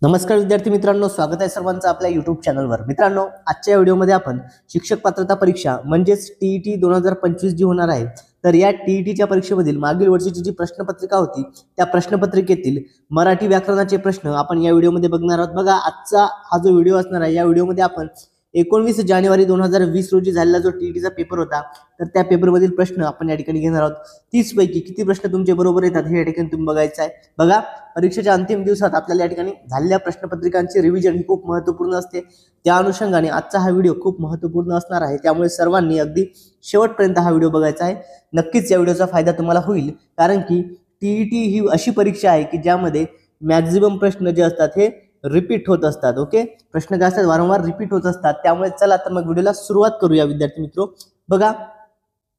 नमस्कार विद्यार्थी मित्रांनो, स्वागत आहे सर्वांचं आपल्या YouTube चॅनलवर। मित्रांनो, आजच्या व्हिडिओमध्ये आपण शिक्षक पात्रता परीक्षा म्हणजेच टीईटी 2025 जी होणार आहे, तर या टीईटीच्या परीक्षेमधील मागील वर्षीची जी प्रश्नपत्रिका होती त्या प्रश्नपत्रिकेतील मराठी व्याकरणाचे प्रश्न आपण या व्हिडिओमध्ये बघणार आहोत। बघा, आजचा हा जो व्हिडिओ असणार आहे, या व्हिडिओमध्ये आपण 19 जानेवारी 2020 रोजी झालेला जो टीईटीचा पेपर होता, तर त्या पेपरमधील प्रश्न आपण या ठिकाणी घेणार आहोत। 30 पैकी किती प्रश्न तुमचे बरोबर येतात हे या ठिकाणी तुम्ही बघायचं आहे। बघा, परीक्षेच्या अंतिम दिवसात आपल्याला या ठिकाणी झालेल्या प्रश्नपत्रिकांची रिव्हिजन ही खूप महत्त्वपूर्ण असते। त्या अनुषंगाने आजचा हा व्हिडिओ खूप महत्त्वपूर्ण असणार आहे, त्यामुळे सर्वांनी अगदी शेवटपर्यंत हा व्हिडिओ बघायचा आहे। नक्कीच या व्हिडिओचा फायदा तुम्हाला होईल, कारण की टीईटी ही अशी परीक्षा आहे की ज्यामध्ये मॅक्झिमम प्रश्न जे असतात हे रिपीट होत असतात। ओके, प्रश्न काय असतात, वारंवार रिपीट होत असतात। त्यामुळे चला तर मग व्हिडिओला सुरुवात करूया विद्यार्थी मित्रो। बघा,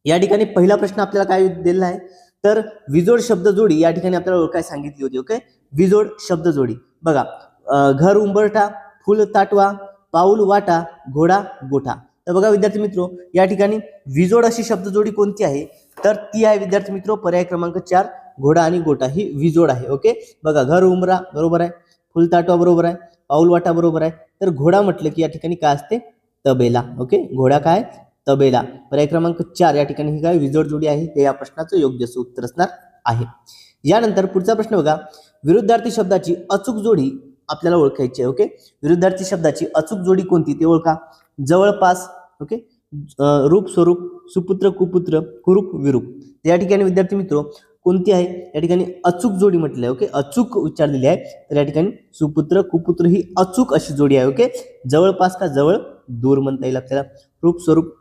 या ठिकाणी पहिला प्रश्न आपल्याला काय दिलेला आहे, तर विजोड शब्द जोडी या ठिकाणी आपल्याला ओळखायला सांगितली होती। ओके, विजोड शब्द जोडी बघा, घर उंबरठा, फुल ताटवा, पाऊल वाटा, घोडा गोठा। तर बघा विद्यार्थी मित्रो, या ठिकाणी विजोड अशी शब्द जोडी कोणती आहे, तर ती आहे विद्यार्थी मित्रो पर्याय क्रमांक 4, घोडा आणि गोठा ही विजोड आहे। ओके, बघा, घर उंबरा बरोबर आहे, फुल ताटवा बरोबर आहे, पाऊल वाटा बरोबर आहे, तर घोडा म्हटलं की या ठिकाणी काय असते, तबेला। ओके, घोडा काय, तबेला। पर्याय क्रमांक 4 या ठिकाणी ही काय विजोड जोडी आहे, ते या प्रश्नाचं योग्य उत्तर असणार आहे। यानंतर पुढचा प्रश्न बघा, विरुद्धार्थी शब्दाची अचूक जोडी आपल्याला ओळखायची आहे। ओके, विरुद्धार्थी शब्दाची अचूक जोडी कोणती ते ओळखा। जवळपास, ओके, रूप स्वरूप, सुपुत्र कुपुत्र, कुरूप विरूप। या ठिकाणी विद्यार्थी मित्रो कोणती आहे, या ठिकाणी अचूक जोडी म्हटली आहे। ओके, अचूक विचारलेली आहे, तर या ठिकाणी सुपुत्र कुपुत्र ही अचूक अशी जोडी आहे। ओके, जवळपास का जवळ दूर म्हणता येईल आपल्याला। रूप स्वरूप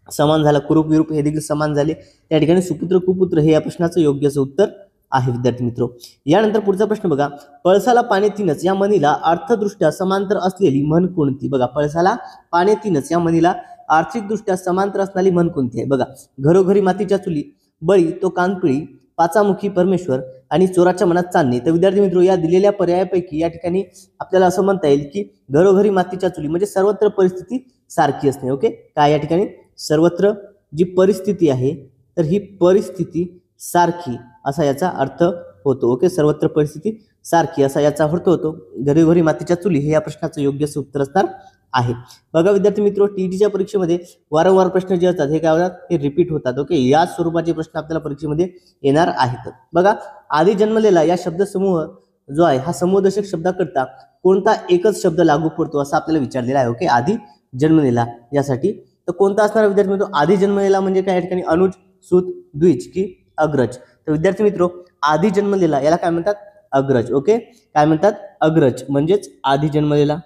समान झाला, कुरूप विरूप हे देखील समान झाले, त्या ठिकाणी सुपुत्र कुपुत्र हे या प्रश्नाचं योग्य उत्तर आहे विद्यार्थी मित्रो। यानंतर पुढचा प्रश्न बघा, पळसाला पाने तीनच या म्हणीला अर्थदृष्ट्या समांतर असलेली म्हण कोणती। बघा, पळसाला पाने तीनच या म्हणीला आर्थिकदृष्ट्या समांतर असणारी म्हण कोणती आहे। बघा, घरोघरी मातीच्या चुली, बळी तो कानपिळी, पाचामुखी परमेश्वर आणि चोराच्या मनात चांदणे। तर विद्यार्थी मित्रो, या दिलेल्या पर्यायापैकी या ठिकाणी आपल्याला असं म्हणता येईल की घरोघरी मातीच्या चुली म्हणजे सर्वत्र परिस्थिती सारखी असणे। ओके, काय या ठिकाणी सर्वत्र जी परिस्थिती आहे, तर ही परिस्थिती सारखी असा याचा अर्थ होतो। ओके, सर्वत्र परिस्थिती सारखी असा याचा अर्थ होतो। घरोघरी मातीच्या चुली हे या प्रश्नाचं योग्य उत्तर असणार आहे। बघा विद्यार्थी मित्रो, टीईटीच्या परीक्षेमध्ये वारंवार प्रश्न जे असतात हे काय होतात, हे रिपीट होतात। ओके, या स्वरूपाचे प्रश्न आपल्याला परीक्षेमध्ये येणार आहेत। बघा, आधी जन्मलेला या शब्दसमूह जो आहे, हा समूहदर्शक शब्दाकरता कोणता एकच शब्द लागू पडतो असं आपल्याला विचारलेला आहे। ओके, आधी जन्मलेला यासाठी तर कोणता असणार विद्यार्थी मित्रो, आधी जन्मलेला म्हणजे काय, या ठिकाणी अनुज, सूत, द्विज की अग्रज। तर विद्यार्थी मित्रो, आधी जन्मलेला याला काय म्हणतात, अग्रज। ओके, काय म्हणतात, अग्रज म्हणजेच आधी जन्मलेला।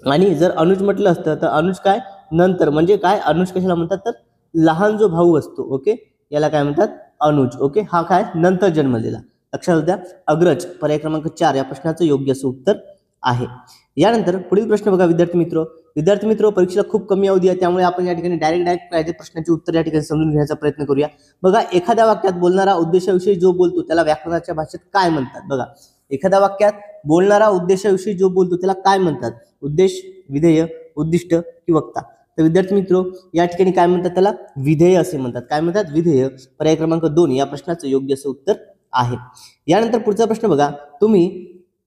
आणि जर अनुज म्हटलं असतं तर अनुज काय, नंतर, म्हणजे काय, अनुज कशाला म्हणतात, तर लहान जो भाऊ असतो, ओके, याला काय म्हणतात, अनुज। ओके, हा काय, नंतर जन्मलेला। लक्षात द्या, अग्रज पर्याय क्रमांक 4 या प्रश्नाचं योग्य उत्तर आहे। यानंतर पुढील प्रश्न बघा विद्यार्थी मित्रो, परीक्षेला खूप कमी अवधी आहे, त्यामुळे आपण या ठिकाणी डायरेक्ट प्रश्नाचे उत्तर या ठिकाणी समजून घेण्याचा प्रयत्न करूया। बघा, एखाद्या वाक्यात बोलणारा उद्देशाविषयी जो बोलतो त्याला व्याकरणाच्या भाषेत काय म्हणतात। बघा, एखाद्या वाक्यात बोलणारा उद्देशाविषयी जो बोलतो त्याला काय म्हणतात, उद्देश, विधेय, उद्दिष्ट की वक्ता। तर विद्यार्थी मित्रो, या ठिकाणी काय म्हणतात, त्याला विधेय असे म्हणतात। काय म्हणतात, विधेय। पर्याय क्रमांक 2 या प्रश्नाचं योग्य उत्तर आहे। यानंतर पुढचा प्रश्न बघा, तुम्ही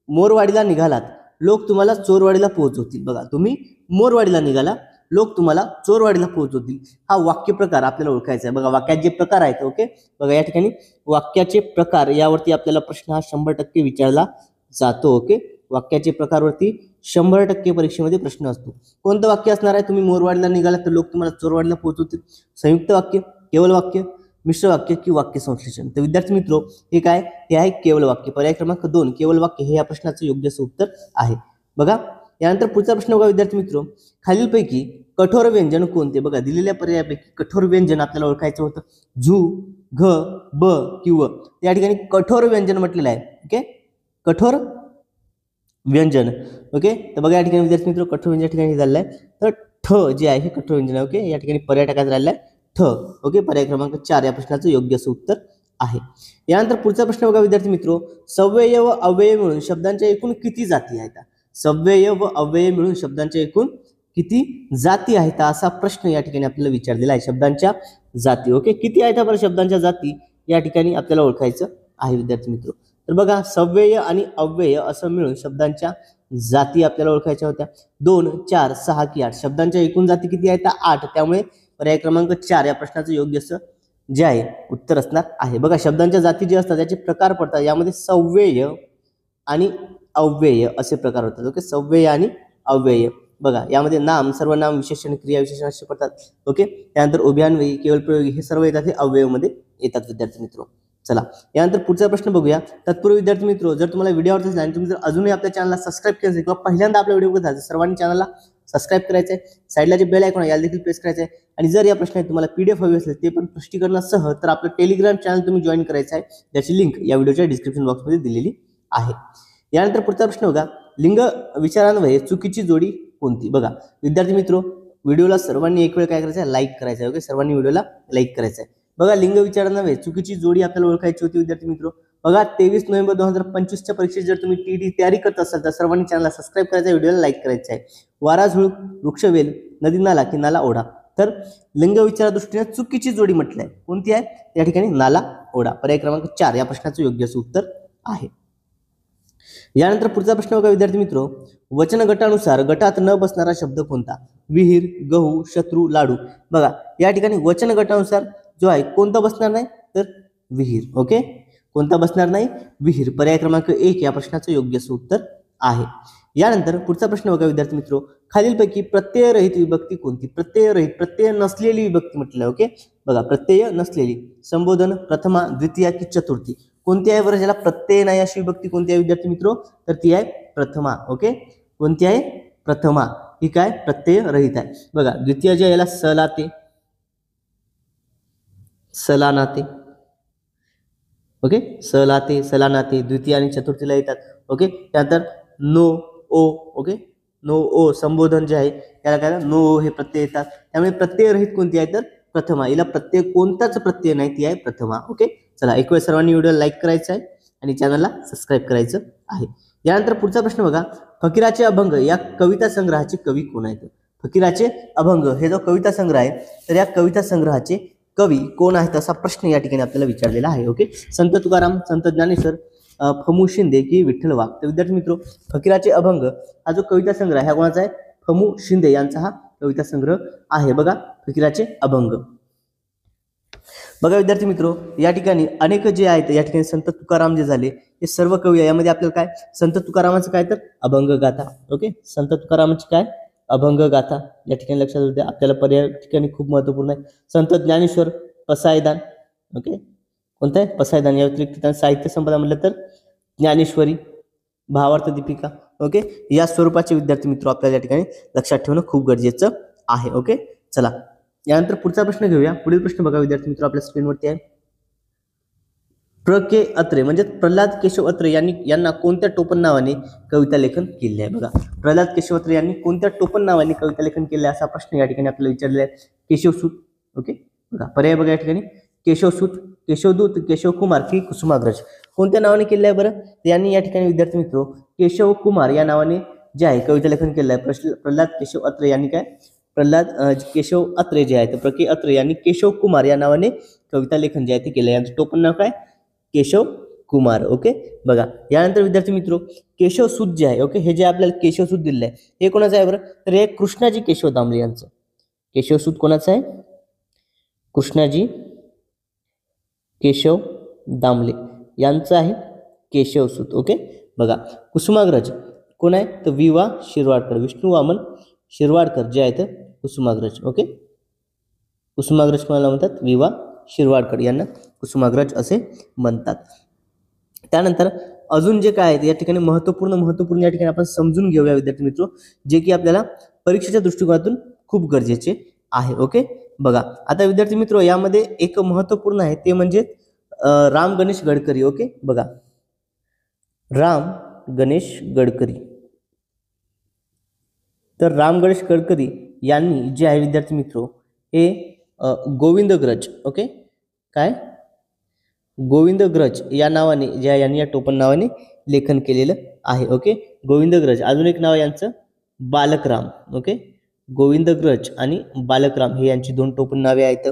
मोरवाडीला निघालात, लोक तुम्हाला चोरवाडीला पोहोचवतील। बघा, तुम्ही मोरवाडीला निघाला, लोक तुम्हाला चोरवाडीला पोहोचवतील, हा वाक्य प्रकार आपल्याला ओळखायचा आहे। बघा, वाक्यात जे प्रकार आहेत, ओके, बघा या ठिकाणी वाक्याचे प्रकार यावरती आपल्याला प्रश्न हा 100% विचारला जातो। ओके, वाक्याचे प्रकारवरती 100% परीक्षेमध्ये प्रश्न असतो। कोणतं वाक्य असणार आहे, तुम्ही मोरवाडीला निघालात तर लोक तुम्हाला चोरवाडीला पोहोचवतील, संयुक्त वाक्य, केवळ वाक्य, मिश्र वाक्य की वाक्य संश्लेषण। तर विद्यार्थी मित्रो, हे काय, हे आहे केवळ वाक्य। पर्याय क्रमांक 2 केवळ वाक्य हे या प्रश्नाचं योग्य उत्तर आहे। बघा, यानंतर पुढचा प्रश्न बघा विद्यार्थी मित्रो, खालीलपैकी कठोर व्यंजन कोणते। बघा, दिलेल्या पर्यायापैकी कठोर व्यंजन आपल्याला ओळखायचं होतं, झू, घ, ब की व। या ठिकाणी कठोर व्यंजन म्हटलेलं आहे। ओके, कठोर व्यंजन। ओके, तर बघा या ठिकाणी विद्यार्थी मित्रो कठोर व्यंजन या ठिकाणी झालेलं आहे, तर ठ जे आहे हे कठोर व्यंजन आहे। ओके, या ठिकाणी पर्याय टाकायचा राहिला आहे ठ। ओके, पर्याय क्रमांक 4 या प्रश्नाचं योग्य उत्तर आहे। यानंतर पुढचा प्रश्न बघा विद्यार्थी मित्रो, सव्यय व अव्यय मिळून शब्दांच्या एकूण किती जाती आहेत। सव्यय व अव्यय मिळून शब्दांच्या एकूण किती जाती आहेत असा प्रश्न या ठिकाणी आपल्याला विचारलेला आहे। शब्दांच्या जाती, ओके, किती आहेत बरं शब्दांच्या जाती या ठिकाणी आपल्याला ओळखायचं आहे विद्यार्थी मित्रो। तर बघा सव्यय आणि अव्यय असं मिळून शब्दांच्या जाती आपल्याला ओळखायच्या होत्या. 2, 4, 6 की 8 शब्दांच्या एकूण जाती किती आहेत? 8. त्यामुळे पर्याय क्रमांक 4 या प्रश्नाचं योग्य असं जे आहे उत्तर असणार आहे. बघा शब्दांच्या जाती जे असतात त्याचे प्रकार पडतात. यामध्ये सव्यय आणि अव्यय असे प्रकार होतात. ओके, सव्यय आणि अव्यय. बघा यामध्ये नाम, सर्वनाम, विशेषण, क्रिया विशेषण असे पडतात. ओके, त्यानंतर उभयान्वयी, केवळ प्रयोगी हे सर्व येतात, हे अव्ययमध्ये येतात विद्यार्थी मित्र. चला यानंतर पुढचा प्रश्न बघूया. तत्पूर्वी विद्यार्थी मित्र, जर तुम्हाला व्हिडिओ आवडत असेल आणि तुम्ही जर अजूनही आपल्या चॅनलला सबस्क्राईब केलं असेल किंवा पहिल्यांदा आपला व्हिडिओ बघत असाल, सर्वांनी चॅनलला सबस्क्राईब करायचं आहे. साईडला जे बेल आयकॉन आहे याला देखील प्रेस करायचं आहे. आणि जर या प्रश्नात तुम्हाला PDF हवी असेल ते पण स्पष्टीकरणासह, तर आपलं टेलिग्राम चॅनल तुम्ही जॉईन करायचं आहे, ज्याची लिंक या व्हिडिओच्या डिस्क्रिप्शन बॉक्समध्ये दिलेली आहे. यानंतर पुढचा प्रश्न बघा. लिंग विचारान्वये चुकीची जोडी कोणती? बघा विद्यार्थी मित्र, व्हिडिओला सर्वांनी एक वेळ काय करायचं आहे? लाईक करायचं आहे. ओके, सर्वांनी व्हिडिओला लाईक करायचं आहे. बघा लिंग विचारान्वये चुकीची जोडी आपल्याला ओळखायची होती विद्यार्थी मित्र. बघा 23 नोव्हेंबर 2025च्या परीक्षेत जर तुम्ही TET तयारी करत असाल तर सर्वांनी चॅनलला सबस्क्राईब करायचं आहे, व्हिडिओला लाईक करायचं आहे. वारा झुळूक, वृक्षवेल, नदी नाला की नाला ओढा. तर लिंग विचारा दृष्टीने चुकीची जोडी म्हटली आहे, कोणती आहे? या ठिकाणी नाला ओढा. पर्याय क्रमांक 4 या प्रश्नाचं योग्य असं उत्तर आहे. यानंतर पुढचा प्रश्न बघा विद्यार्थी मित्र. वचन गटानुसार गटात न बसणारा शब्द कोणता? विहीर, गहू, शत्रू, लाडू. बघा या ठिकाणी वचन गटानुसार जो आहे कोणता बसणार नाही? तर विहीर. ओके, कोणता बसणार नाही? विहीर. पर्याय क्रमांक 1 या प्रश्नाचं योग्य असं उत्तर आहे. यानंतर पुढचा प्रश्न बघा विद्यार्थी मित्र. खालीलपैकी प्रत्ययरहित विभक्ती कोणती? प्रत्ययरहित, प्रत्यय नसलेली विभक्ती म्हटलं. ओके, बघा प्रत्यय नसलेली. संबोधन, प्रथमा, द्वितीया की चतुर्थी. कोणती आहे बरं ज्याला प्रत्यय नाही अशी विभक्ती? कोणती आहे विद्यार्थी मित्र? तर ती आहे प्रथमा. ओके, कोणती आहे? प्रथमा. ही काय? प्रत्यय रहित आहे. बघा द्वितीय जे याला सलाते, सलानाते. ओके, सलाते, सलानाते द्वितीय आणि चतुर्थीला येतात. ओके, त्यानंतर नो, ओ. ओके, नो, ओ संबोधन जे आहे त्याला काय? नो, ओ हे प्रत्यय येतात. त्यामुळे प्रत्यय रहित कोणती आहे? तर प्रथमा. हिला प्रत्यय कोणताच प्रत्यय नाही, ती आहे प्रथमा. ओके, चला एक वेळ सर्वांनी व्हिडिओ लाईक करायचा आहे आणि चॅनलला सबस्क्राईब करायचं आहे. यानंतर पुढचा प्रश्न बघा. फकीराचे अभंग या कविता संग्रहाचे कवी कोण आहेत? फकीराचे अभंग हे जो कविता संग्रह आहे तर या कविता संग्रहाचे कवी कोण आहेत असा प्रश्न या ठिकाणी आपल्याला विचारलेला आहे. ओके, संत तुकाराम, संत ज्ञानेश्वर, फमू शिंदे की विठ्ठल वाघ. तर विद्यार्थी मित्र, फकीराचे अभंग हा जो कविता संग्रह ह्या कोणाचा आहे? फमू शिंदे यांचा हा कविता संग्रह आहे. बघा फकीराचे अभंग. बघा विद्यार्थी मित्र, या ठिकाणी अनेक जे आहेत या ठिकाणी संत तुकाराम जे झाले हे सर्व कवी आहे. यामध्ये आपल्याला काय? संत तुकारामाचं काय? तर अभंग गाथा. ओके, संत तुकारामाची काय? अभंग गाथा. या ठिकाणी लक्षात होते आपल्याला. पर्याय ठिकाणी खूप महत्वपूर्ण आहे. संत ज्ञानेश्वर, पसायदान. ओके, कोणतं आहे? पसायदान. या व्यतिरिक्त साहित्य संपदा म्हटलं तर ज्ञानेश्वरी, भावार्थ दीपिका. ओके, या स्वरूपाचे विद्यार्थी मित्र आपल्याला या ठिकाणी लक्षात ठेवणं खूप गरजेचं आहे. ओके, चला यानंतर पुढचा प्रश्न घेऊया. पुढील प्रश्न बघा विद्यार्थी मित्र आपल्या स्क्रीनवरती आहे. के अत्रे म्हणजे प्रल्हाद केशव अत्रे यांना कोणत्या टोपण नावाने कविता लेखन केले आहे? बघा प्रल्हाद केशव अत्रे यांनी कोणत्या टोपण नावाने कविता लेखन केले असा प्रश्न या ठिकाणी आपल्याला विचारलेला आहे. केशवसूत. ओके, बघा पर्याय बघा या ठिकाणी. केशवसूत, केशवदूत, केशवकुमार की कुसुमाग्रज. कोणत्या नावाने केले आहे बरं? यांनी या ठिकाणी विद्यार्थी मित्र केशव कुमार या नावाने जे आहे कविता लेखन केलं आहे. प्रल्हाद केशव अत्रे यांनी काय? प्रल्हाद केशव अत्रे जे आहे तर के अत्रे यांनी केशव कुमार या नावाने कविता लेखन जे आहे ते केलं. यांचं टोपण नाव काय? केशव कुमार. ओके, बघा यानंतर विद्यार्थी मित्र केशवसूत जे आहे, ओके, हे जे आपल्याला केशवसूत दिलेलं आहे हे कोणाचं आहे बरं? तर हे कृष्णाजी केशव दामले यांचं. केशवसूत कोणाचं आहे? कृष्णाजी केशव दामले यांचं आहे केशवसूत. ओके, बघा कुसुमाग्रज कोण आहे? तर विवा शिरवाडकर, विष्णू वामन शिरवाडकर जे आहेत कुसुमाग्रज. ओके, कुसुमाग्रज कोणाला म्हणतात? विवा शिरवाडकर यांना कुसुमाग्रज असे म्हणतात. त्यानंतर अजून जे काय आहे या ठिकाणी महत्वपूर्ण या ठिकाणी आपण समजून घेऊया विद्यार्थी मित्र, जे की आपल्याला परीक्षेच्या दृष्टिकोनातून खूप गरजेचे आहे. ओके, बघा आता विद्यार्थी मित्र यामध्ये एक महत्वपूर्ण आहे ते म्हणजे राम गणेश गडकरी. ओके, बघा राम गणेश गडकरी. तर राम गणेश गडकरी यांनी जे आहे विद्यार्थी मित्र हे गोविंदग्रज. ओके, काय? गोविंदग्रज या नावाने ज्या यांनी या टोपण नावाने लेखन केलेलं आहे. ओके, गोविंदग्रज. अजून एक नाव यांचं बालकराम. ओके, गोविंदग्रज आणि बालकराम हे यांची दोन टोपण नावे आहेत.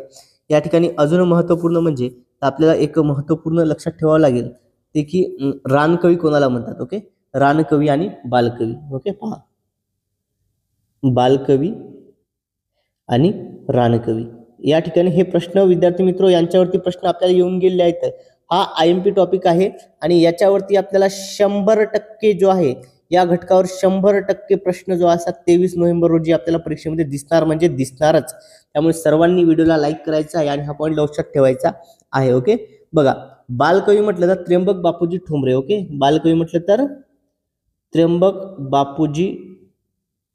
या ठिकाणी अजून महत्वपूर्ण म्हणजे आपल्याला एक महत्वपूर्ण लक्षात ठेवावं लागेल ते की रानकवी कोणाला म्हणतात. ओके, रानकवी आणि बालकवी. ओके, पहा, बालकवी आणि रानकवी या ठिकाणी हे प्रश्न विद्यार्थी मित्र यांच्यावरती प्रश्न आपल्याला येऊन गेलेले आहेत. हा IMP टॉपिक आहे आणि याच्यावरती आपल्याला 100% जो आहे या घटकावर 100% प्रश्न जो असा 23 नोव्हेंबर रोजी आपल्याला परीक्षेमध्ये दिसणार म्हणजे दिसणारच. त्यामुळे सर्वांनी व्हिडिओला लाईक करायचा आहे आणि हा पॉईंट लक्षात ठेवायचा आहे. ओके, बघा, बालकवी म्हटलं तर त्र्यंबक बापूजी ठोंबरे. ओके, बालकवी म्हटलं तर त्र्यंबक बापूजी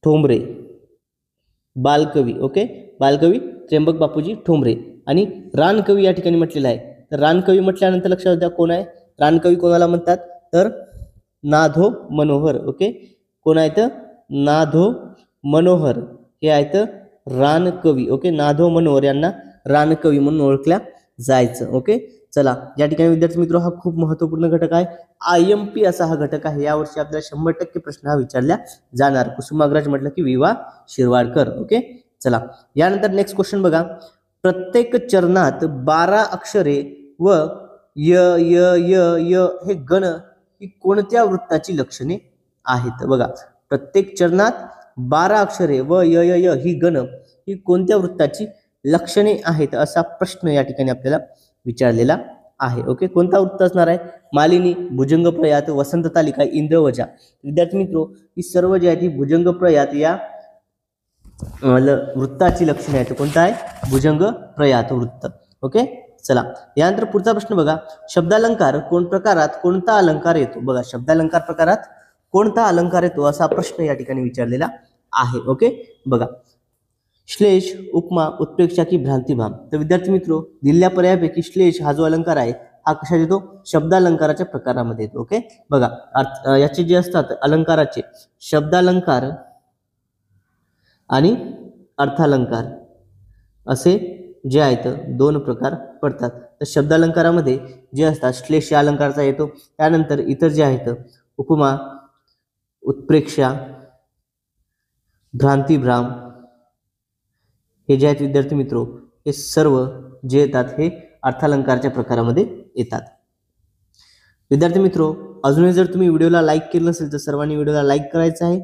ठोंबरे, बालकवी. ओके, बालकवी त्र्यंबक बापूजी ठोंबरे. आणि रानकवी या ठिकाणी म्हटलेलं आहे. तर रानकवी म्हटल्यानंतर लक्षात द्या कोण आहे. रानकवी कोणाला म्हणतात तर नाधो मनोहर. ओके, कोण आहेत नाधो मनोहर हे आहेत रानकवी. ओके, नाधो मनोहर यांना रानकवी म्हणून ओळखल्या जायचं. ओके, चला, या ठिकाणी विद्यार्थी मित्र हा खूप महत्वपूर्ण घटक आहे. IMP असा हा घटक आहे. यावर्षी आपल्याला 100% प्रश्न हा विचारला जाणार. कुसुमाग्रज म्हटलं की विवा शिरवाडकर. ओके, चला, यानंतर नेक्स्ट क्वेश्चन बघा. प्रत्येक चरणात 12 अक्षरे व य य य य हे गण ही कोणत्या वृत्ताची लक्षणे आहेत. बघा, प्रत्येक चरणात 12 अक्षरे व य य य ही गण ही कोणत्या वृत्ताची लक्षणे आहेत असा प्रश्न या ठिकाणी आपल्याला विचारलेला आहे. ओके, कोणता वृत्त असणार आहे. मालिनी, भुजंग प्रयात, वसंत तालिका, इंद्रवजा. विद्यार्थी मित्रो, ही सर्व जी आहे ती भुजंग प्रयात या वृत्ताची लक्षणे आहेत. कोणता आहे भुजंग प्रयात वृत्त. ओके, चला, यानंतर पुढचा प्रश्न बघा. शब्दालंकार कोण प्रकारात कोणता अलंकार येतो. बघा, शब्दालंकार प्रकारात कोणता अलंकार येतो असा प्रश्न या ठिकाणी विचारलेला आहे. ओके, बघा, श्लेष, उपमा, उत्प्रेक्षा की भ्रांतिभाव. तर विद्यार्थी मित्रो, दिलेल्या पर्यायापैकी श्लेष हा जो अलंकार आहे हा कशात येतो शब्दालंकाराच्या प्रकारामध्ये येतो. ओके, बघा, याचे जे असतात अलंकाराचे शब्दालंकार आणि अर्थालंकार असे जे आहेत दोन प्रकार पडतात. तर शब्दालंकारामध्ये जे असतात श्लेष या अलंकाराचा येतो. त्यानंतर इतर जे आहेत उपमा, उत्प्रेक्षा, भ्रांतिभ्राम हे जे आहेत विद्यार्थी मित्रो हे सर्व जे येतात हे अर्थालंकाराच्या प्रकारामध्ये येतात. विद्यार्थी मित्रो, अजूनही जर तुम्ही व्हिडिओला लाईक केलं नसेल तर सर्वांनी व्हिडिओला लाईक करायचं आहे,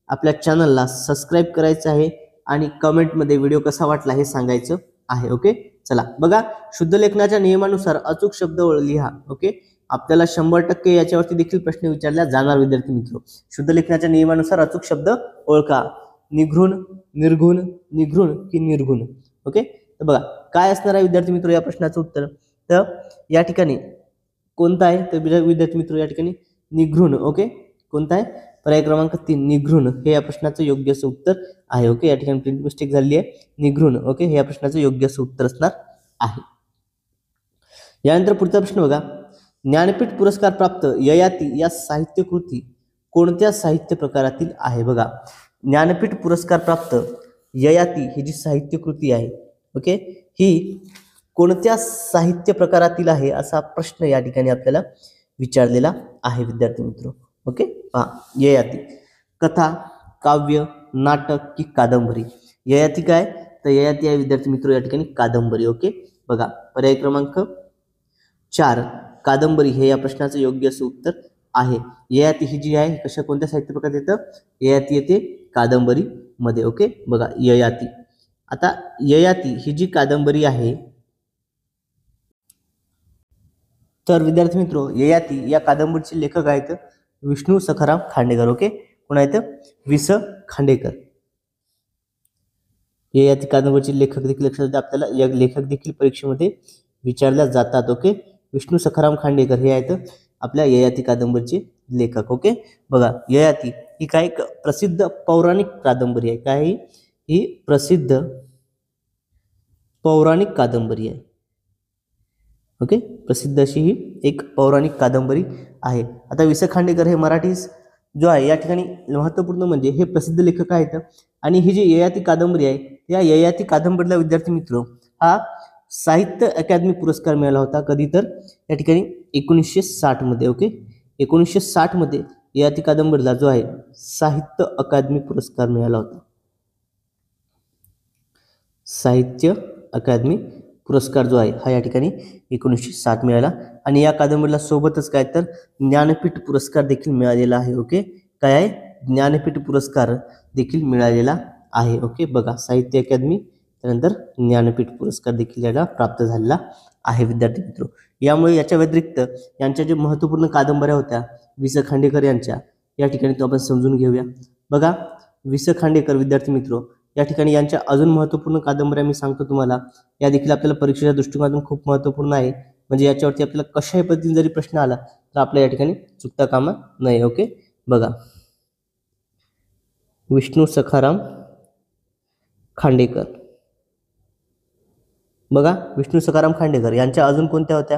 आपल्या चॅनलला सबस्क्राईब करायचं आहे आणि कमेंटमध्ये व्हिडिओ कसा वाटला हे सांगायचं आहे. ओके, चला, बघा, शुद्ध लेखनाच्या नियमानुसार अचूक शब्द लिहा. ओके, आपल्याला 100% याच्यावरती देखील प्रश्न विचारला जाणार. विद्यार्थी मित्रो, शुद्ध लेखनाच्या नियमानुसार अचूक शब्द ओळखा. निघृण, निर्घुण, निघृण की निर्घुण. ओके, तर बघा काय असणार आहे विद्यार्थी मित्रो या प्रश्नाचं उत्तर. तर या ठिकाणी कोणता आहे तर विद्यार्थी मित्रो या ठिकाणी निघृण. ओके, कोणता आहे पर्याय क्रमांक 3 निघृण हे या प्रश्नाचं योग्य असं उत्तर आहे. ओके, या ठिकाणी प्रिंट मिस्टेक झालेली आहे. निघृण. ओके, हे या प्रश्नाचं योग्य असं उत्तर असणार आहे. यानंतर पुढचा प्रश्न बघा. ज्ञानपीठ पुरस्कार प्राप्त ययाती या साहित्य कृती कोणत्या साहित्य प्रकारातील आहे. बघा, ज्ञानपीठ पुरस्कार प्राप्त ययाती ही जी साहित्य कृती आहे ओके ही कोणत्या साहित्य प्रकारातील आहे असा प्रश्न या ठिकाणी आपल्याला विचारलेला आहे विद्यार्थी मित्र. ओके, पहा, ययाती कथा, काव्य, नाटक की कादंबरी. ययाती काय तर ययाती आहे विद्यार्थी मित्र या ठिकाणी कादंबरी. ओके, बघा पर्याय क्रमांक 4 कादंबरी हे या प्रश्नाचं योग्य असं उत्तर आहे. ययाती ही जी आहे कशा कोणत्या साहित्य प्रकारात येतं. ययाती येते कादंबरी मध्ये. ओके, बघा ययाती. आता ययाती ही जी कादंबरी आहे तर विद्यार्थी मित्रो ययाती या कादंबरीचे लेखक आहेत विष्णू सखाराम खांडेकर. ओके, कोण आहेत वि स खांडेकर. ययाती कादंबरीचे लेखक देखील लक्षात आपल्याला या लेखक देखील परीक्षेमध्ये विचारल्या जातात. ओके, विष्णू सखाराम खांडेकर हे आहेत आपल्या ययाती कादंबरीचे लेखक. ओके, बघा ययाती ही काय प्रसिद्ध पौराणिक कादंबरी आहे. काय ही प्रसिद्ध पौराणिक कादंबरी आहे. ओके, प्रसिद्ध अशी ही एक पौराणिक कादंबरी आहे. आता वि स खांडेकर हे मराठी जो आहे या ठिकाणी महत्त्वपूर्ण म्हणजे हे प्रसिद्ध लेखक आहेत आणि ही जी ययाती कादंबरी आहे या ययाती कादंबरीला विद्यार्थी मित्र हा साहित्य अकादमी पुरस्कार मिळाला होता. कधी तर या ठिकाणी 1960 मध्ये. ओके, 1960 मध्ये ययाती कादंबरीला जो आहे साहित्य अकादमी पुरस्कार मिळाला होता. साहित्य अकादमी पुरस्कार जो आहे हा या ठिकाणी 1960 मिळाला आणि या कादंबरीला सोबतच काय तर ज्ञानपीठ पुरस्कार देखील मिळालेला आहे. ओके, काय आहे? ज्ञानपीठ पुरस्कार देखील मिळालेला आहे. ओके, बघा साहित्य अकादमी त्यानंतर ज्ञानपीठ पुरस्कार देखील याला प्राप्त झालेला आहे विद्यार्थी मित्र. यामुळे याच्या व्यतिरिक्त यांच्या जे महत्त्वपूर्ण कादंबऱ्या होत्या वि स खांडेकर यांच्या, या ठिकाणी तो आपण समजून घेऊया. बघा वि स खांडेकर विद्यार्थी मित्र या ठिकाणी यांच्या अजून महत्त्वपूर्ण कादंबऱ्या मी सांगतो तुम्हाला, या देखील आपल्याला परीक्षेच्या दृष्टिकोनातून खूप महत्त्वपूर्ण आहे. म्हणजे याच्यावरती आपल्याला कशाही पद्धतीने जरी प्रश्न आला तर आपल्या या ठिकाणी चुकता कामा नाही. ओके, बघा विष्णू सखाराम खांडेकर, बघा विष्णू सखाराम खांडेकर यांच्या अजून कोणत्या होत्या?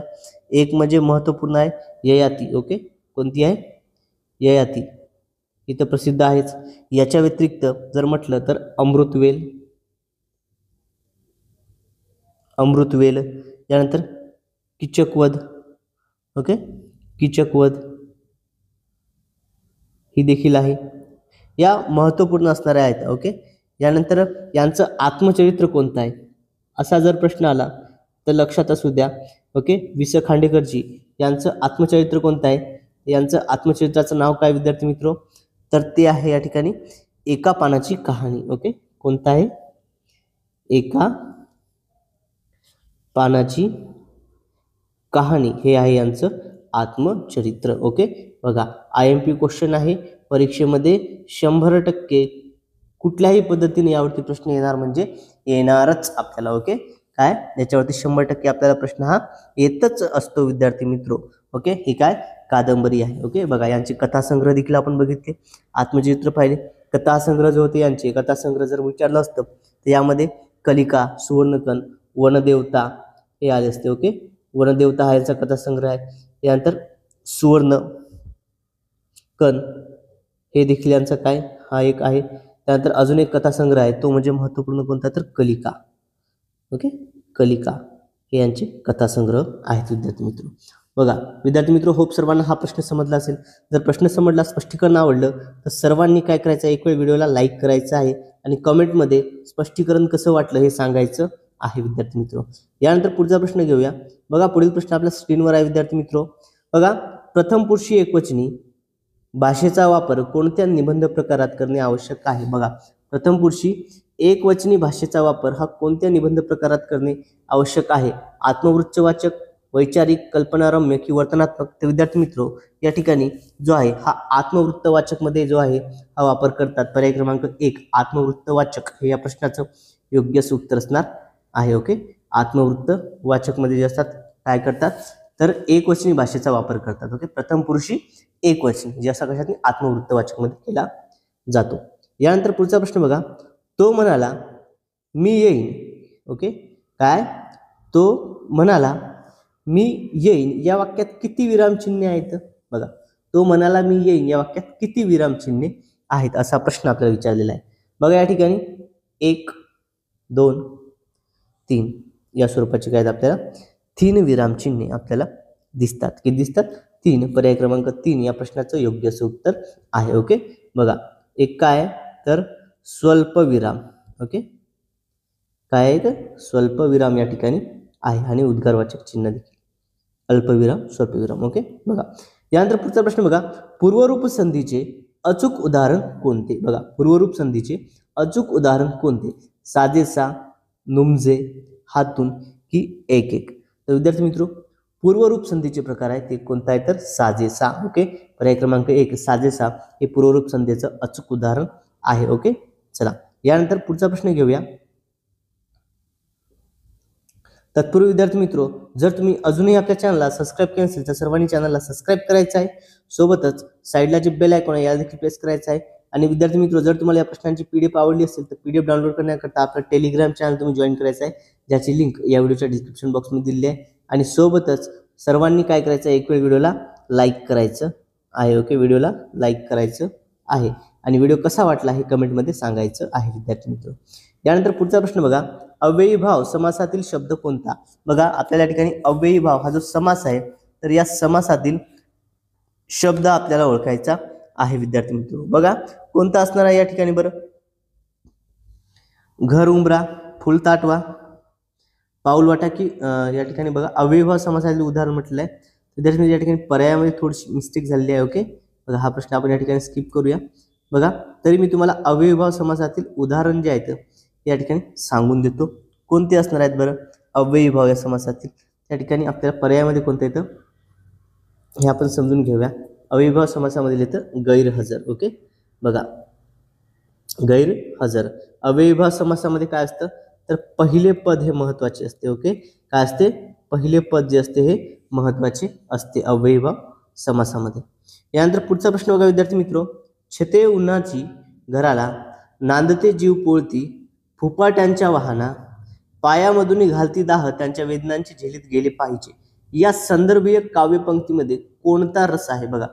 एक म्हणजे महत्त्वपूर्ण आहे ययाती. ओके, कोणती आहे? ययाती, इथं प्रसिद्ध आहेच. याच्या व्यतिरिक्त जर म्हटलं तर अमृतवेल, अमृतवेल, यानंतर कीचकवध. ओके, कीचकवध ही देखील आहे. या महत्त्वपूर्ण असणाऱ्या आहेत. ओके, यानंतर यांचं आत्मचरित्र कोणतं आहे असा जर प्रश्न आला तर लक्षात असू द्या. ओके, वि स खांडेकरजी यांचं आत्मचरित्र कोणतं आहे? यांचं आत्मचरित्राचं नाव काय विद्यार्थी मित्र? तर ते आहे या ठिकाणी एका पानाची कहाणी. ओके, कोणतं आहे? एका पानाची कहाणी हे आहे यांचं आत्मचरित्र. ओके, बघा IMP क्वेश्चन आहे परीक्षेमध्ये 100% कुठल्याही पद्धतीने यावरती प्रश्न येणार म्हणजे येणारच आपल्याला. ओके, काय याच्यावरती 100% आपल्याला प्रश्न हा येतच असतो विद्यार्थी मित्र. ओके, ही काय कादंबरी आहे. ओके, बघा यांचे कथासंग्रह देखील आपण बघितले, आत्मचरित्र पाहिले. कथासंग्रह जो होते यांचे कथासंग्रह जर विचारलं असतं तर यामध्ये कलिका, सुवर्णकन, वनदेवता हे आले असते. ओके, वनदेवता हा यांचा कथासंग्रह आहे. यानंतर सुवर्ण कन हे देखील यांचा काय हा एक आहे. त्यानंतर अजून एक कथासंग्रह आहे तो म्हणजे महत्त्वपूर्ण कोणता तर कलिका. ओके, कलिका हे यांचे कथासंग्रह आहेत विद्यार्थी मित्र. बघा विद्यार्थी मित्र, होप सर्वांना हा प्रश्न समजला असेल. जर प्रश्न समजला, स्पष्टीकरण आवडलं तर सर्वांनी काय करायचं, एक वेळ व्हिडिओला लाईक करायचं आहे आणि कमेंटमध्ये स्पष्टीकरण कसं वाटलं हे सांगायचं आहे विद्यार्थी मित्र. यानंतर पुढचा प्रश्न घेऊया. बघा पुढील प्रश्न आपल्या स्क्रीनवर आहे विद्यार्थी मित्र. बघा प्रथम पुरुषी एकवचनी भाषेचा वापर कोणत्या निबंध प्रकारात करणे आवश्यक आहे? बघा प्रथम पुरुषी एकवचनी भाषेचा वापर हा कोणत्या निबंध प्रकारात करणे आवश्यक आहे? आत्मवृत्तवाचक, वैचारिक, कल्पनारम्य की वर्तनात्मक? तर विद्यार्थी मित्र या ठिकाणी जो आहे हा आत्मवृत्तवाचक मध्ये जो आहे हा वापर करतात. पर्याय क्रमांक 1 आत्मवृत्तवाचक हे या प्रश्नाचं योग्य उत्तर असणार आहे. ओके, आत्मवृत्तवाचक मध्ये जे असतात काय करतात तर एकवचनी भाषेचा वापर करतात. ओके, प्रथम पुरुषी एकवचनी जे असा कशात आत्मवृत्तवाचक मध्ये केला जातो. यानंतर पुढचा प्रश्न बघा. तो म्हणाला मी येईन. ओके, काय? तो म्हणाला मी येईन या वाक्यात किती विरामचिन्हे आहेत? बघा तो म्हणाला मी येईन या वाक्यात किती विरामचिन्हे आहेत असा प्रश्न आपल्याला विचारलेला आहे. बघा या ठिकाणी 1 2 3 या स्वरूपाचे काय आपल्याला 3 विरामचिन्हे आपल्याला दिसतात. किती दिसतात? 3. पर्याय क्रमांक 3 या प्रश्नाचं योग्य असं उत्तर आहे. ओके, बघा एक काय तर स्वल्पविराम. ओके, काय आहे तर स्वल्पविराम या ठिकाणी आहे आणि उद्गारवाचक चिन्ह देखील अल्पविराम, स्वल्पविराम. ओके, बघा यानंतर पुढचा प्रश्न बघा. पूर्वरूप संधीचे अचूक उदाहरण कोणते? बघा पूर्वरूप संधीचे अचूक उदाहरण कोणते? साजेसा, नुमजे, हातून की एक एक? तर विद्यार्थी मित्र पूर्वरूप संधीचे प्रकार आहे ते कोणता आहे तर साजेसा. ओके, पर्याय क्रमांक 1 साजेसा हे पूर्वरूप संधीचं अचूक उदाहरण आहे. ओके, चला यानंतर पुढचा प्रश्न घेऊया. तत्पूर्वी विद्यार्थी मित्र जर तुम्ही अजूनही आपल्या चॅनलला सबस्क्राईब केले नसेल तर सर्वांनी चॅनलला सबस्क्राईब करायचं आहे. सोबतच साईडला जे बेल आयकॉन आहे याला देखील प्रेस करायचं आहे. आणि विद्यार्थी मित्र जर तुम्हाला या प्रश्नांची PDF आवडली असेल तर PDF डाउनलोड करण्याकरता आपलं टेलिग्राम चॅनल तुम्ही जॉईन करायचं आहे, ज्याची लिंक या व्हिडिओच्या डिस्क्रिप्शन बॉक्समध्ये दिली आहे. आणि सोबतच सर्वांनी काय करायचं, एक वेळ व्हिडिओला लाईक करायचं आहे. ओके, व्हिडिओला लाईक करायचं आहे आणि व्हिडिओ कसा वाटला हे कमेंटमध्ये सांगायचं आहे विद्यार्थी मित्र. यानंतर पुढचा प्रश्न बघा. अव्ययी भाव समासातील शब्द कोणता? बघा आपल्याला या ठिकाणी अव्ययी भाव हा जो समास आहे तर या समासातील शब्द आपल्याला ओळखायचा आहे विद्यार्थी मित्र. बघा कोणता असणार आहे या ठिकाणी बरं? घर उंबरा, फुल ताटवा, पाऊल वाटा की या ठिकाणी बघा अव्ययभाव समासातील उदाहरण म्हटलंय. विद्यार्थी या ठिकाणी पर्यायामध्ये थोडीशी मिस्टेक झालेली आहे. ओके, बघा हा प्रश्न आपण या ठिकाणी स्किप करूया. बघा तरी मी तुम्हाला अव्ययभाव समासातील उदाहरण जे आहेत या ठिकाणी सांगून देतो. कोणते असणार आहेत बरं अव्ययभाव या समासातील. त्या ठिकाणी आपल्याला पर्यायामध्ये कोणतं येतं हे आपण समजून घेऊया. अव्ययभाव समासामध्ये येतं गैरहजर. ओके, बघा गैरहजर. अव्ययभाव समासामध्ये काय असतं तर पहिले पद हे महत्वाचे असते. ओके, काय असते पहिले पद जे असते हे महत्वाचे असते अव्ययभाव समासामध्ये. यानंतर पुढचा प्रश्न बघा विद्यार्थी मित्रो. छते उन्हाची घराला नांदते जीव पोळती फुपाट्यांच्या वाहना पायामधून घालती दाह त्यांच्या वेदनांची झेलीत गेले पाहिजे. या संदर्भीय काव्यपंक्तीमध्ये कोणता रस आहे बघा.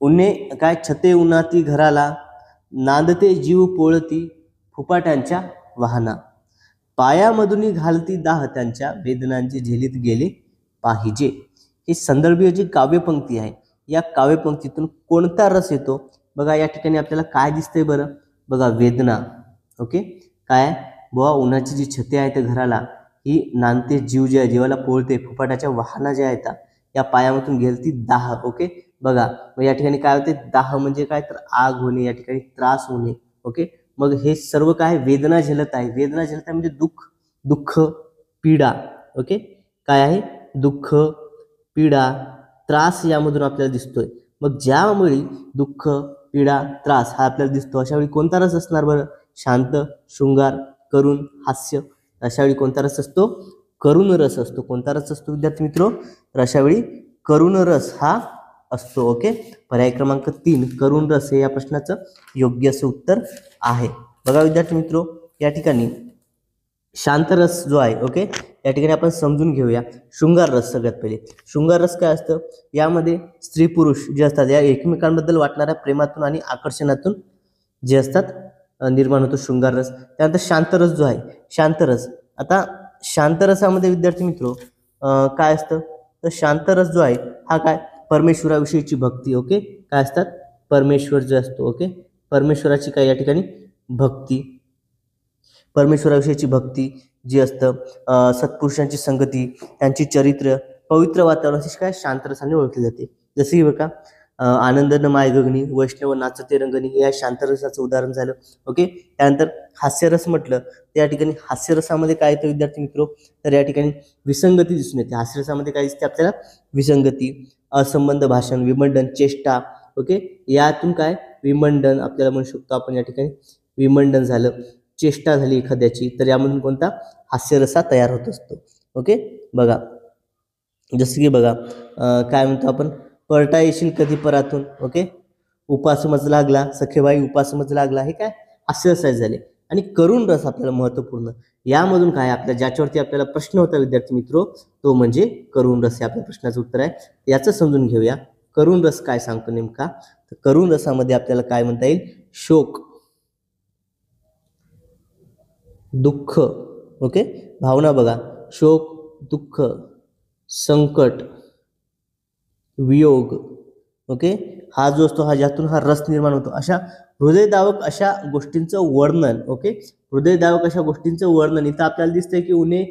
उन्हे काय छते उन्हाती घराला नांदते जीव पोळती फुपाट्यांच्या वाहना पायामधून घालती दाह त्यांच्या वेदनांची झेलीत गेले पाहिजे. ही संदर्भीय जी काव्यपंक्ती आहे या काव्यपंक्तीतून कोणता रस येतो बघा. या ठिकाणी आपल्याला काय दिसतंय बरं बघा वेदना. ओके, काय बुवा उन्हाची जी छते आहेत घराला ही नांदते जीव जे आहे जीवाला पोळते फुपाटाच्या वाहना ज्या आहेत या पायामधून गेलती दाह. ओके, बघा मग या ठिकाणी काय होते दाह म्हणजे काय तर आग होणे, या ठिकाणी त्रास होणे. ओके, मग हे सर्व काय वेदना झेलत आहे. वेदना झेलत आहे म्हणजे दुःख पीडा. ओके, काय आहे दुःख पीडा त्रास यामधून आपल्याला दिसतोय. मग ज्यामुळे दुःख पीडा त्रास हा आपल्याला दिसतो अशा वेळी कोणता रस असणार बरं शांत शृंगार करुण हास्य. अशा वेळी कोणता रस असतो करुण रस असतो. कोणता रस असतो विद्यार्थी मित्रो तर अशा वेळी करुण रस हा असतो. ओके, पर्याय क्रमांक 3 करुण रस हे या प्रश्नाचं योग्य असं उत्तर आहे. बघा विद्यार्थी मित्रो या ठिकाणी शांत रस जो आहे ओके या ठिकाणी आपण समजून घेऊया. शृंगार रस सगळ्यात पहिले. शृंगार रस काय असतं यामध्ये स्त्री पुरुष जे असतात या एकमेकांबद्दल वाटणाऱ्या प्रेमातून आणि आकर्षणातून जे असतात निर्माण होतो शृंगार रस. त्यानंतर शांत रस जो आहे शांत रस. आता शांत रसामध्ये विद्यार्थी मित्रो काय असतं तर शांत रस जो आहे हा काय परमेश्वराविषयीची भक्ती. ओके, काय असतात परमेश्वर जो असतो. ओके, परमेश्वराची काय या ठिकाणी भक्ती परमेश्वराविषयीची भक्ती जी असतं सत्पुरुषांची संगती त्यांची चरित्र पवित्र वातावरण काय शांत रसाने ओळखली जाते. जसे की बघा आनंद न माय गगनी वैष्णव नाचते रंगणी हे या शांत रसाचं उदाहरण झालं. ओके, त्यानंतर हास्यरस म्हटलं त्या ठिकाणी हास्यरसामध्ये काय येतं विद्यार्थी मित्रो तर या ठिकाणी विसंगती दिसून येते. हास्यरसामध्ये काय दिसते आपल्याला विसंगती असंबंध भाषण विमंडन चेष्टा. ओके, यातून काय विमंडन आपल्याला म्हणू शकतो आपण या ठिकाणी विमंडन झालं चेष्टा झाली एखाद्याची तर यामधून कोणता हास्यरसा तयार होत असतो. ओके, बघा जसं की बघा काय म्हणतो आपण परटा येशील कधी परातून. ओके, उपासमज लागला सखेबाई उपासमज लागला हे काय हास्यरस झाले. आणि करुण रस आपल्याला महत्वपूर्ण यामधून काय आपल्या ज्याच्यावरती आपल्याला प्रश्न होता विद्यार्थी मित्रो तो म्हणजे करुण रस हे आपल्या प्रश्नाचं उत्तर आहे. याचं समजून घेऊया. करुण रस काय सांगतो नेमका तर करुण रसामध्ये आपल्याला काय म्हणता येईल शोक दुःख. ओके, भावना बघा शोक दुःख संकट वियोग. ओके, हा जो असतो हा ज्यातून हा रस निर्माण होतो अशा हृदयदावक अशा गोष्टींचं वर्णन. ओके, हृदयदावक अशा गोष्टींचं वर्णन इथं आपल्याला दिसतंय की उन्हे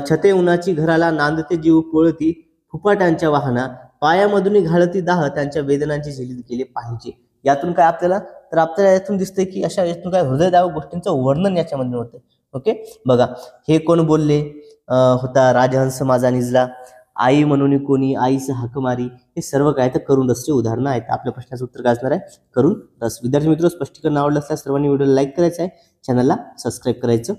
छते उन्हाची घराला नांदते जीव पोळती फुपाट्यांच्या वाहना पायामधून घालती दाह त्यांच्या वेदनांची झेलीत गेले पाहिजे. यातून काय आपल्याला तर आपल्याला यातून दिसतंय की अशा यातून काय हृदयदावक गोष्टींचं वर्णन याच्यामध्ये होतं. ओके, बघा हे कोण बोलले होता राजहंस माझा निजला आई म्हणून कोणी आईचं हाक मारी हे सर्व काय तर करुण रसचे उदाहरणं आहेत. आपल्या प्रश्नाचं उत्तर काय असणार आहे करुण रस. विद्यार्थी मित्र स्पष्टीकरण आवडलं असल्यास सर्वांनी व्हिडिओला लाईक करायचं आहे चॅनलला सबस्क्राईब करायचं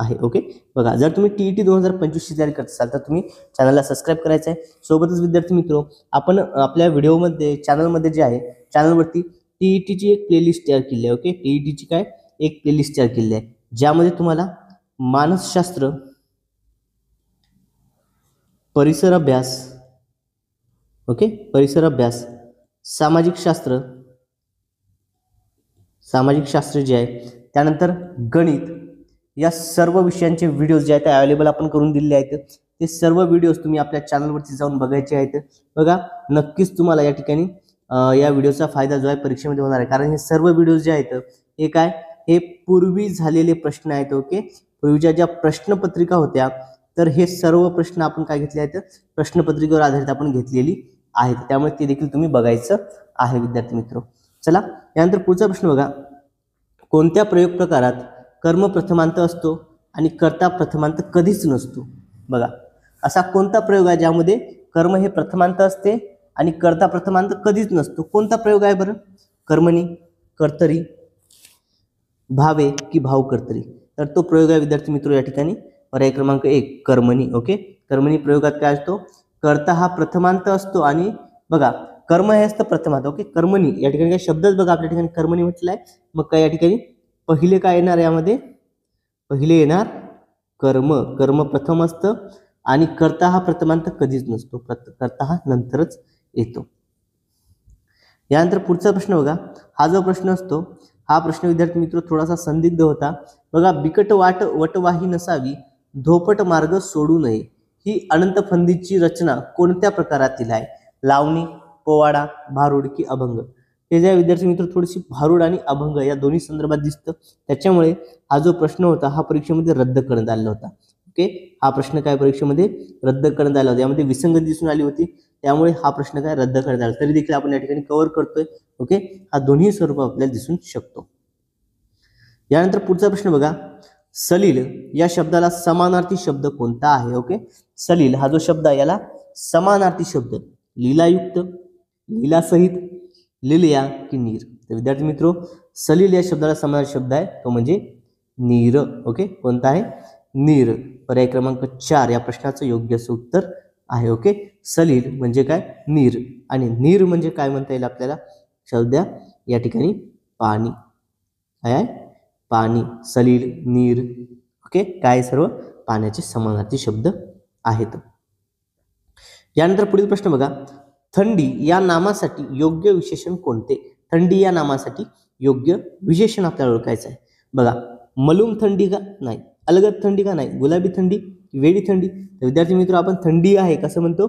आहे. ओके, बघा जर तुम्ही TET 2025 ची तयारी करत असाल तर तुम्ही चॅनलला सबस्क्राईब करायचं आहे. सोबतच विद्यार्थी मित्र आपण आपल्या व्हिडिओमध्ये चॅनलमध्ये जे आहे चॅनलवरती TET ची एक प्लेलिस्ट तयार केली आहे. ओके, TET ची काय एक प्लेलिस्ट तयार केली आहे ज्यामध्ये तुम्हाला मानसशास्त्र परिसर अभ्यास ओके परिसर अभ्यास सामाजिक शास्त्र जे आहे त्यानंतर गणित या सर्व विषयांचे व्हिडिओज जे आहेत अवेलेबल आपण करून दिलेले आहेत. ते सर्व व्हिडिओज तुम्ही आपल्या चॅनलवरती जाऊन बघायचे आहेत. बघा नक्कीच तुम्हाला या ठिकाणी या व्हिडिओचा फायदा जो आहे परीक्षेमध्ये होणार आहे. कारण हे सर्व व्हिडिओज जे आहेत हे काय हे पूर्वी झालेले प्रश्न आहेत. ओके, पूर्वीच्या ज्या प्रश्नपत्रिका होत्या तर हे सर्व प्रश्न आपण काय घेतले आहेत, प्रश्नपत्रिकेवर आधारित आपण घेतलेली आहेत, त्यामुळे ते देखील तुम्ही बघायचं आहे विद्यार्थी मित्र. चला यानंतर पुढचा प्रश्न बघा, कोणत्या प्रयोग प्रकारात कर्म प्रथमांत असतो आणि कर्ता प्रथमांत कधीच नसतो? बघा असा कोणता प्रयोग आहे ज्यामध्ये कर्म हे प्रथमांत असते आणि कर्ता प्रथमांत कधीच नसतो? कोणता प्रयोग आहे बरं? कर्मणी, कर्तरी, भावे की भावकर्तरी? तर तो प्रयोग आहे विद्यार्थी मित्र या ठिकाणी पर्याय क्रमांक 1 कर्मणी. ओके, कर्मणी प्रयोगात काय असतो, कर्ता हा प्रथमांत असतो आणि बघा कर्म हे असतं प्रथमांत. ओके, कर्मणी या ठिकाणी काय शब्दच बघा आपल्या ठिकाणी कर्मणी म्हटलंय, मग काय या ठिकाणी पहिले काय येणार, यामध्ये पहिले येणार कर्म, कर्म प्रथम असतं आणि कर्ता हा प्रथमांत कधीच नसतो, कर्ता हा नंतरच येतो. यानंतर पुढचा प्रश्न बघा, हा जो प्रश्न असतो हा प्रश्न विद्यार्थी मित्र थोडासा संदिग्ध होता बघा. बिकट वाट वटवाही नसावी, धोपट मार्ग सोडू नये, ही अनंत फंदीची रचना कोणत्या प्रकारातील आहे? लावणी, पोवाडा, भारुड की अभंग? हे जे विद्यार्थी मित्र थोडीशी भारुड आणि अभंग या दोन्ही संदर्भात दिसतं, त्याच्यामुळे हा जो प्रश्न होता हा परीक्षेमध्ये रद्द करण्यात आला होता. ओके, हा प्रश्न काय परीक्षेमध्ये रद्द करण्यात आला होता, यामध्ये विसंगती दिसून आली होती, त्यामुळे हा प्रश्न काय रद्द करण्यात आला. तरी देखील आपण या ठिकाणी कव्हर करतोय. ओके, हा दोन्ही स्वरूप आपल्याला दिसून शकतो. यानंतर पुढचा प्रश्न बघा, सलील या शब्दाला समानार्थी शब्द कोणता आहे? ओके, सलील हा जो शब्द आहे याला समानार्थी शब्द लीलायुक्त, लीलासहित, लीलया की नीर? तर विद्यार्थी मित्रो सलील या शब्दाला समानार्थी शब्द आहे तो म्हणजे नीर. ओके, कोणता आहे? नीर. पर्याय क्रमांक 4 या प्रश्नाचं योग्य असं उत्तर आहे. ओके, सलील म्हणजे काय? नीर. आणि नीर म्हणजे काय म्हणता येईल आपल्याला? शब्द या ठिकाणी पाणी. काय आहे? पाणी. सलील, नीर. ओके, काय सर्व पाण्याचे समानार्थी शब्द आहेत. यानंतर पुढील प्रश्न बघा, थंडी या नामासाठी योग्य विशेषण कोणते? थंडी या नामासाठी योग्य विशेषण आपल्याला ओळखायचं आहे. बघा, मलूम थंडी का नाही, अलगद थंडी का नाही, गुलाबी थंडी, वेडी थंडी? तर विद्यार्थी मित्र आपण थंडी आहे कसं म्हणतो?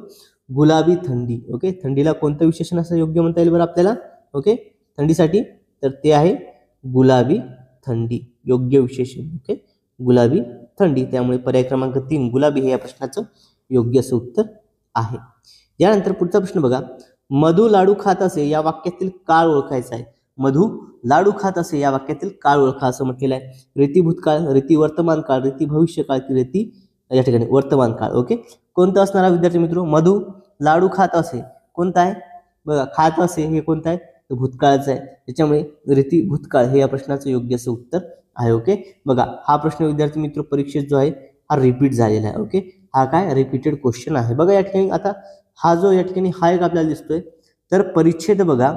गुलाबी थंडी. ओके, थंडीला कोणतं विशेषण असं योग्य म्हणता येईल बरं आपल्याला? ओके, थंडीसाठी तर ते आहे गुलाबी थंडी, योग्य विशेषण. ओके, गुलाबी थंडी. त्यामुळे पर्याय क्रमांक 3 गुलाबी हे या प्रश्नाचं योग्य असं उत्तर आहे. यानंतर पुढचा प्रश्न बघा, मधु लाडू खात असे या वाक्यातील काळ ओळखायचा आहे. मधु लाडू खात असे या वाक्यातील काळ ओळखा असं म्हटलेलं आहे. रीती भूतकाळ, रीती वर्तमान काळ, रीती भविष्यकाळ की रीती या ठिकाणी वर्तमान काळ? ओके, कोणतं असणार आहे विद्यार्थी मित्र? मधु लाडू खात असे कोणता आहे? बघा, खात असे हे कोणतं आहे? तर भूतकाळाचं आहे, त्याच्यामुळे रीती भूतकाळ हे या प्रश्नाचं योग्य असं उत्तर आहे. ओके, बघा हा प्रश्न विद्यार्थी मित्र परीक्षेत जो आहे हा रिपीट झालेला आहे. ओके, हा काय रिपीटेड क्वेश्चन आहे. बघा या ठिकाणी आता हा जो या ठिकाणी हा एक आपल्याला दिसतोय, तर परिच्छेद बघा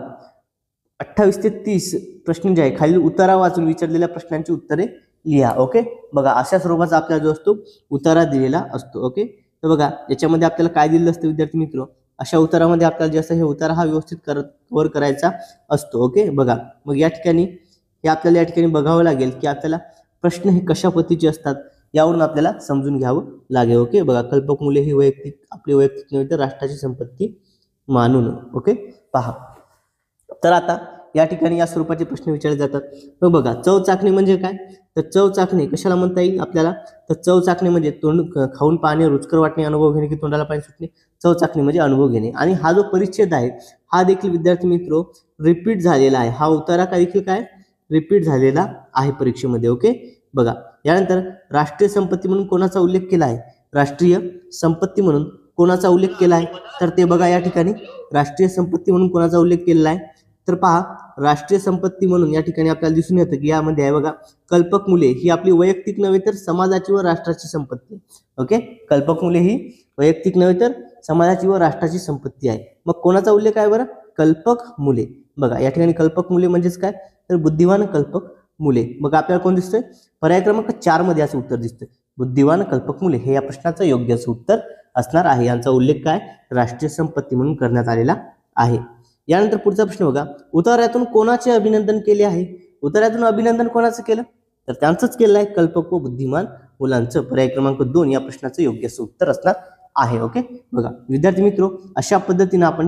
28 ते 30 प्रश्न जे आहे खालील उतारा वाचून विचारलेल्या प्रश्नांची उत्तरे लिहा. ओके, बघा अशा स्वरूपाचा आपल्याला जो असतो उतारा दिलेला असतो. ओके, तर बघा याच्यामध्ये आपल्याला काय दिलेलं असतं विद्यार्थी मित्र? अशा उतारामध्ये आपल्याला जे असं हे उतारा हा व्यवस्थित कव्हर करायचा असतो. ओके, बघा मग या ठिकाणी हे आपल्याला या ठिकाणी बघावं लागेल की आपल्याला प्रश्न हे कशा पद्धतीचे असतात यावरून आपल्याला समजून घ्यावं लागेल. ओके, बघा कल्पक मुले ही वैयक्तिक आपली वैयक्तिक नव्हे तर राष्ट्राची संपत्ती मानून. ओके, पहा तर आता या ठिकाणी या स्वरूपाचे प्रश्न विचारले जातात. मग बघा चव चाखणे म्हणजे काय? तर चव चाखणे कशाला म्हणता येईल आपल्याला? तर चव चाखणे म्हणजे तोंड खाऊन पाहणे, रुचकर वाटणे, अनुभव घेणे की तोंडाला पाणी सुटणे. चव चाखणे म्हणजे अनुभव घेणे. आणि हा जो परिच्छेद आहे हा देखील विद्यार्थी मित्र रिपीट झालेला आहे. हा उतारा काय देखील काय रिपीट झालेला आहे परीक्षेमध्ये. ओके, बघा यानंतर राष्ट्रीय संपत्ती म्हणून कोणाचा उल्लेख केला आहे? राष्ट्रीय संपत्ती म्हणून कोणाचा उल्लेख केला आहे? तर ते बघा या ठिकाणी राष्ट्रीय संपत्ती म्हणून कोणाचा उल्लेख केलेला आहे? तर पहा, राष्ट्रीय संपत्ती म्हणून या ठिकाणी आपल्याला दिसून येतं की यामध्ये आहे बघा कल्पक मुले ही आपली वैयक्तिक नव्हे तर समाजाची व राष्ट्राची संपत्ती. ओके, कल्पक मुले ही वैयक्तिक नव्हे तर समाजाची व राष्ट्राची संपत्ती आहे. मग कोणाचा उल्लेख आहे बरं? कल्पक मुले. बघा या ठिकाणी कल्पक मुले म्हणजेच काय? तर बुद्धिवान कल्पक मुले. मग आपल्याला कोण दिसतंय? पर्याय क्रमांक 4 मध्ये असं उत्तर दिसतंय, बुद्धिवान कल्पक मुले हे या प्रश्नाचं योग्य असं उत्तर असणार आहे. यांचा उल्लेख काय राष्ट्रीय संपत्ती म्हणून करण्यात आलेला आहे. यानंतर पुढचा प्रश्न बघा, उतार्यातून कोणाचे अभिनंदन केले आहे? उतार्यातून अभिनंदन कोणाचं केलं? तर त्यांचंच केलं आहे, कल्पक व बुद्धिमान मुलांचं. पर्याय क्रमांक 2 या प्रश्नाचं योग्य असं उत्तर असणार आहे. ओके, बघा विद्यार्थी मित्र अशा पद्धतीने आपण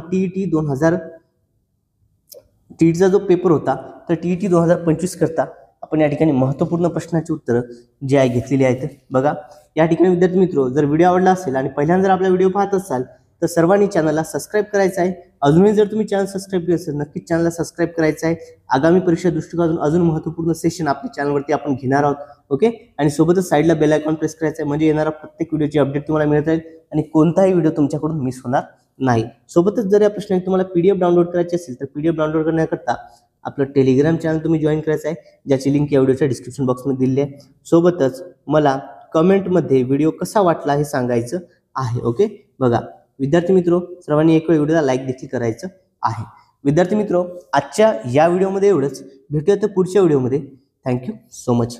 टीईटीचा जो पेपर होता तर टीईटी 2025 करता आपण या ठिकाणी महत्त्वपूर्ण प्रश्नाची उत्तरं जी आहे घेतलेली आहेत. बघा या ठिकाणी विद्यार्थी मित्र, जर व्हिडिओ आवडला असेल आणि पहिल्यांदा जर आपला व्हिडिओ पाहत असाल तर सर्वांनी चॅनलला सबस्क्राईब करायचं आहे. अजूनही जर तुम्ही चॅनल सबस्क्राईब केलं असेल नक्कीच चॅनलला सबस्क्राईब करायचं आहे. आगामी परीक्षा दृष्टिकोनातून अजून महत्त्वपूर्ण सेशन आपल्या चॅनलवरती आपण घेणार आहोत. ओके, आणि सोबतच साईडला बेल आयकॉन प्रेस करायचं आहे म्हणजे येणारा प्रत्येक व्हिडिओची अपडेट तुम्हाला मिळत राहील आणि कोणताही व्हिडिओ तुमच्याकडून मिस होणार नाही. सोबतच जर या प्रश्नाची तुम्हाला PDF डाउनलोड करायची असेल तर PDF डाउनलोड करण्याकरता आपलं टेलिग्राम चॅनल तुम्ही जॉईन करायचं आहे, ज्याची लिंक या व्हिडिओच्या डिस्क्रिप्शन बॉक्समध्ये दिली आहे. सोबतच मला कमेंटमध्ये व्हिडिओ कसा वाटला हे सांगायचं आहे. ओके, बघा विद्यार्थी मित्र, सर्वांनी एक वेळ व्हिडिओला लाईक देखील करायचं आहे. विद्यार्थी मित्र, आजच्या या व्हिडिओमध्ये एवढंच. भेटूया तर पुढच्या व्हिडिओमध्ये. Thank you so much.